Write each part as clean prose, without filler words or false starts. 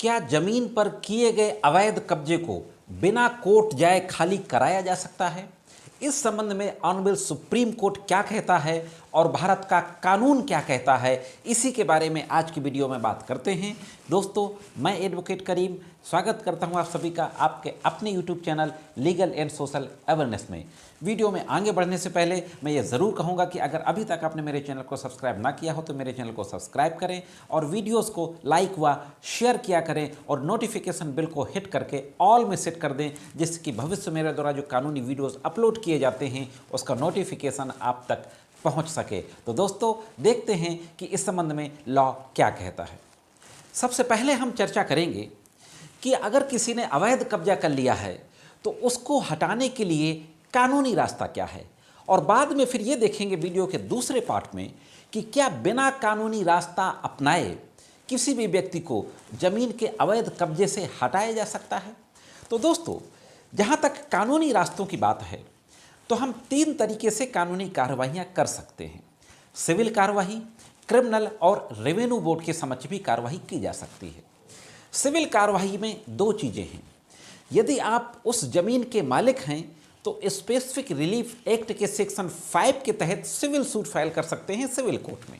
क्या जमीन पर किए गए अवैध कब्जे को बिना कोर्ट जाए खाली कराया जा सकता है? इस संबंध में ऑनरेबल सुप्रीम कोर्ट क्या कहता है और भारत का कानून क्या कहता है, इसी के बारे में आज की वीडियो में बात करते हैं। दोस्तों, मैं एडवोकेट करीम स्वागत करता हूं आप सभी का आपके अपने YouTube channel legal and social awareness में। वीडियो में आगे बढ़ने से पहले मैं ये ज़रूर कहूँगा कि अगर अभी तक आपने मेरे चैनल को सब्सक्राइब ना किया हो तो मेरे चैनल को सब्सक्राइब करें और वीडियोस को लाइक व शेयर किया करें और नोटिफिकेशन बिल को हिट करके ऑल में सेट कर दें, जिससे कि भविष्य मेरे द्वारा जो कानूनी वीडियोस अपलोड किए जाते हैं उसका नोटिफिकेशन आप तक पहुंच सके। तो दोस्तों, देखते हैं कि इस संबंध में लॉ क्या कहता है। सबसे पहले हम चर्चा करेंगे कि अगर किसी ने अवैध कब्जा कर लिया है तो उसको हटाने के लिए कानूनी रास्ता क्या है, और बाद में फिर ये देखेंगे वीडियो के दूसरे पार्ट में कि क्या बिना कानूनी रास्ता अपनाए किसी भी व्यक्ति को जमीन के अवैध कब्जे से हटाया जा सकता है। तो दोस्तों, जहाँ तक कानूनी रास्तों की बात है तो हम 3 तरीके से कानूनी कार्रवाइयाँ कर सकते हैं। सिविल कार्रवाई, क्रिमिनल और रेवेन्यू बोर्ड के समक्ष भी कार्रवाई की जा सकती है। सिविल कार्रवाई में 2 चीज़ें हैं। यदि आप उस जमीन के मालिक हैं तो स्पेसिफिक रिलीफ एक्ट के सेक्शन 5 के तहत सिविल सूट फाइल कर सकते हैं सिविल कोर्ट में।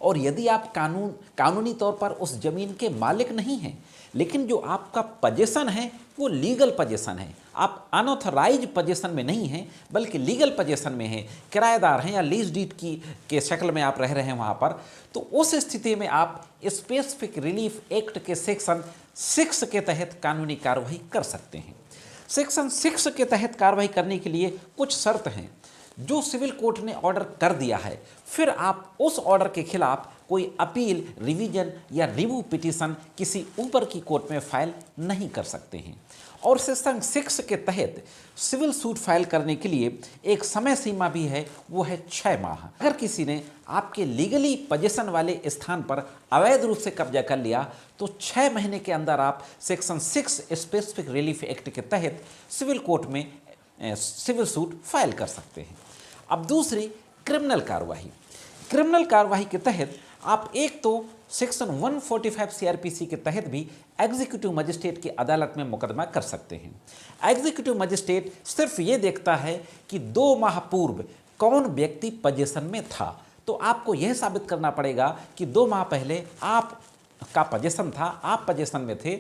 और यदि आप कानूनी तौर पर उस जमीन के मालिक नहीं हैं, लेकिन जो आपका पोजीशन है वो लीगल पोजीशन है, आप अनऑथराइज पोजीशन में नहीं हैं बल्कि लीगल पोजीशन में हैं, किराएदार हैं या लीज डीड के शक्ल में आप रह रहे हैं वहाँ पर, तो उस स्थिति में आप स्पेसिफिक रिलीफ एक्ट के सेक्शन 6 के तहत कानूनी कार्रवाई कर सकते हैं। सेक्शन 6 के तहत कार्रवाई करने के लिए कुछ शर्त हैं। जो सिविल कोर्ट ने ऑर्डर कर दिया है, फिर आप उस ऑर्डर के खिलाफ कोई अपील, रिवीजन या रिव्यू पिटीशन किसी ऊपर की कोर्ट में फाइल नहीं कर सकते हैं। और सेक्शन 6 के तहत सिविल सूट फाइल करने के लिए एक समय सीमा भी है, वो है 6 माह। अगर किसी ने आपके लीगली पोजीशन वाले स्थान पर अवैध रूप से कब्जा कर लिया तो 6 महीने के अंदर आप सेक्शन 6 स्पेसिफिक रिलीफ एक्ट के तहत सिविल कोर्ट में सिविल सूट फाइल कर सकते हैं। अब दूसरी क्रिमिनल कार्रवाई। क्रिमिनल कार्रवाई के तहत आप एक तो सेक्शन 145 सीआरपीसी के तहत भी एग्जीक्यूटिव मजिस्ट्रेट की अदालत में मुकदमा कर सकते हैं। एग्जीक्यूटिव मजिस्ट्रेट सिर्फ ये देखता है कि 2 माह पूर्व कौन व्यक्ति पोजीशन में था, तो आपको यह साबित करना पड़ेगा कि 2 माह पहले आपका पोजीशन था, आप पोजीशन में थे।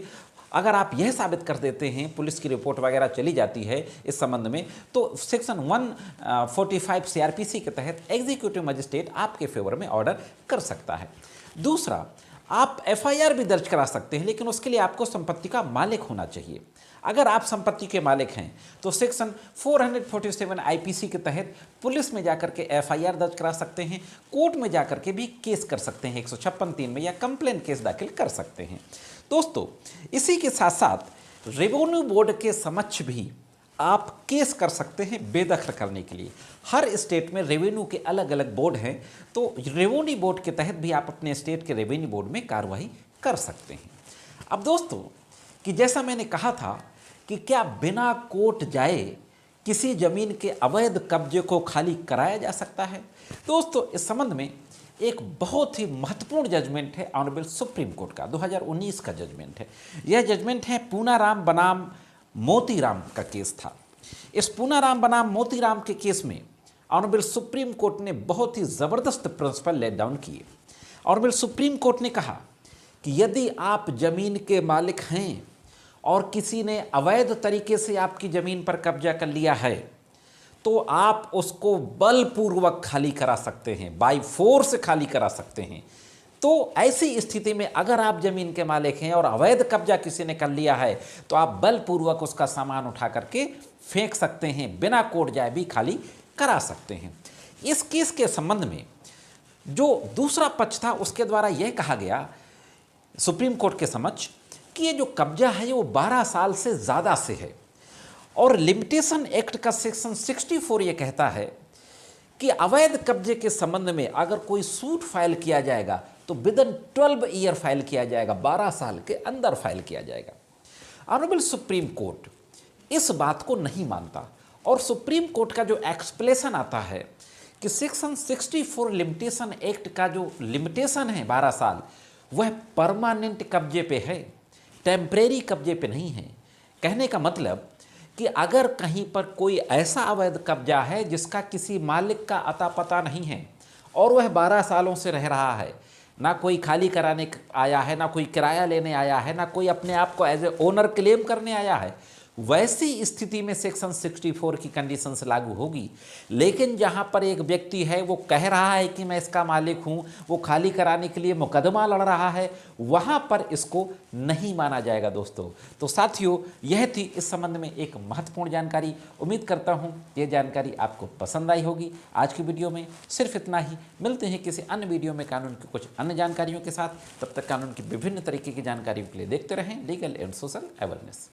अगर आप यह साबित कर देते हैं, पुलिस की रिपोर्ट वगैरह चली जाती है इस संबंध में, तो सेक्शन 145 सीआरपीसी के तहत एग्जीक्यूटिव मजिस्ट्रेट आपके फेवर में ऑर्डर कर सकता है। दूसरा, आप एफआईआर भी दर्ज करा सकते हैं, लेकिन उसके लिए आपको संपत्ति का मालिक होना चाहिए। अगर आप संपत्ति के मालिक हैं तो सेक्शन 447 आईपीसी के तहत पुलिस में जाकर के एफआईआर दर्ज करा सकते हैं, कोर्ट में जाकर के भी केस कर सकते हैं 156(3) में, या कंप्लेंट केस दाखिल कर सकते हैं। दोस्तों, इसी के साथ साथ रेवेन्यू बोर्ड के समक्ष भी आप केस कर सकते हैं बेदखल करने के लिए। हर स्टेट में रेवेन्यू के अलग अलग बोर्ड हैं, तो रेवेन्यू बोर्ड के तहत भी आप अपने स्टेट के रेवेन्यू बोर्ड में कार्रवाई कर सकते हैं। अब दोस्तों, कि जैसा मैंने कहा था कि क्या बिना कोर्ट जाए किसी जमीन के अवैध कब्जे को खाली कराया जा सकता है। दोस्तों, इस संबंध में एक बहुत ही महत्वपूर्ण जजमेंट है ऑनरेबल सुप्रीम कोर्ट का, 2019 का जजमेंट है। यह जजमेंट है पूनाराम बनाम मोतीराम का केस था। इस पूनाराम बनाम मोतीराम के केस में ऑनरेबल सुप्रीम कोर्ट ने बहुत ही ज़बरदस्त प्रिंसिपल लेट डाउन किए। ऑनरेबल सुप्रीम कोर्ट ने कहा कि यदि आप जमीन के मालिक हैं और किसी ने अवैध तरीके से आपकी ज़मीन पर कब्जा कर लिया है तो आप उसको बलपूर्वक खाली करा सकते हैं, बाय फोर्स खाली करा सकते हैं। तो ऐसी स्थिति में अगर आप जमीन के मालिक हैं और अवैध कब्जा किसी ने कर लिया है तो आप बलपूर्वक उसका सामान उठा करके फेंक सकते हैं, बिना कोर्ट जाए भी खाली करा सकते हैं। इस केस के संबंध में जो दूसरा पक्ष था उसके द्वारा यह कहा गया सुप्रीम कोर्ट के समक्ष कि ये जो कब्जा है वो 12 साल से ज़्यादा से है, और लिमिटेशन एक्ट का सेक्शन 64 ये कहता है कि अवैध कब्जे के संबंध में अगर कोई सूट फाइल किया जाएगा तो विदिन 12 ईयर फाइल किया जाएगा, 12 साल के अंदर फाइल किया जाएगा। ऑनरेबल सुप्रीम कोर्ट इस बात को नहीं मानता, और सुप्रीम कोर्ट का जो एक्सप्लेनेशन आता है कि सेक्शन 64 लिमिटेशन एक्ट का जो लिमिटेशन है 12 साल, वह परमानेंट कब्जे पे है, टेम्परेरी कब्जे पे नहीं है। कहने का मतलब कि अगर कहीं पर कोई ऐसा अवैध कब्जा है जिसका किसी मालिक का अता पता नहीं है और वह 12 सालों से रह रहा है, ना कोई खाली कराने आया है, ना कोई किराया लेने आया है, ना कोई अपने आप को एज ए ओनर क्लेम करने आया है, वैसी स्थिति में सेक्शन 64 की कंडीशंस लागू होगी। लेकिन जहां पर एक व्यक्ति है वो कह रहा है कि मैं इसका मालिक हूं, वो खाली कराने के लिए मुकदमा लड़ रहा है, वहां पर इसको नहीं माना जाएगा दोस्तों। तो साथियों, यह थी इस संबंध में एक महत्वपूर्ण जानकारी। उम्मीद करता हूं ये जानकारी आपको पसंद आई होगी। आज की वीडियो में सिर्फ इतना ही। मिलते हैं किसी अन्य वीडियो में कानून की कुछ अन्य जानकारियों के साथ। तब तक कानून की विभिन्न तरीके की जानकारियों के लिए देखते रहें लीगल एंड सोशल अवेयरनेस।